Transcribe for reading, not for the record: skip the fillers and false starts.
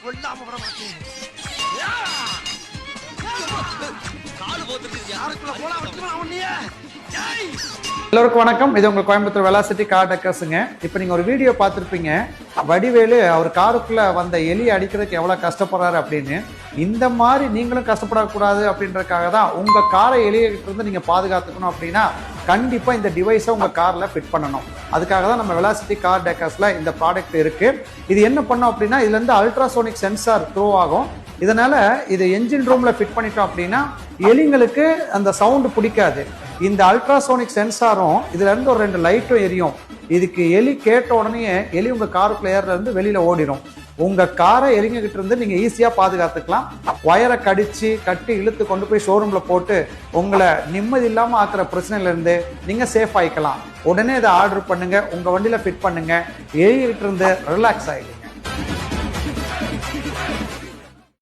கொல்லாம விட மாட்டேன். கால் போத்துருக்கு. யாருக்குள்ள போனா வச்சுமா உன்னையே. எல்லோருக்கும் வணக்கம். இது உங்க கோயம்புத்தூர் வெலாசிட்டி கார் டெக்கர்ஸுங்க. இப்போ நீங்க ஒரு வீடியோ பார்த்துருப்பீங்க. வடிவேலு அவர் காருக்குள்ள வந்த எலி அடிக்கிறதுக்கு எவ்வளவு கஷ்டப்படுறாரு அப்படின்னு. இந்த மாதிரி நீங்களும் கஷ்டப்படக்கூடாது அப்படின்றதுக்காக தான் உங்க காரை எலியிட்டு இருந்து நீங்க பாதுகாத்துக்கணும் அப்படின்னா கண்டிப்பா இந்த டிவைஸை உங்க கார்ல ஃபிட் பண்ணணும். அதுக்காக தான் நம்ம வெலாசிட்டி கார் டெக்கர்ஸ்ல இந்த ப்ராடக்ட் இருக்கு. இது என்ன பண்ணோம் அப்படின்னா இதுல இருந்து அல்ட்ராசோனிக் சென்சார் த்ரோ ஆகும். இதனால இது என்ஜின் ரூம்ல ஃபிட் பண்ணிட்டோம் அப்படின்னா எலிங்களுக்கு அந்த சவுண்டு பிடிக்காது. இந்த அல்ட்ராசோனிக் சென்சாரும் இதுல இருந்து ஒரு 2 லைட்டும் எரியும். இதுக்கு எலி கேட்ட உடனே எலி உங்க காருக்குள்ள ஏறல இருந்து வெளியில ஓடிடும். உங்க காரை எலிங்க கிட்ட இருந்து நீங்க ஈஸியா பாதுகாத்துக்கலாம். வயரை கடிச்சு கட்டி இழுத்து கொண்டு போய் ஷோரூம்ல போட்டு உங்களை நிம்மதி இல்லாம ஆக்குற பிரச்சனையில இருந்து நீங்க சேஃப் ஆயிக்கலாம். உடனே இதை ஆர்டர் பண்ணுங்க, உங்க வண்டியில ஃபிட் பண்ணுங்க, எலி கிட்ட இருந்து ரிலாக்ஸ் ஆயிடும்.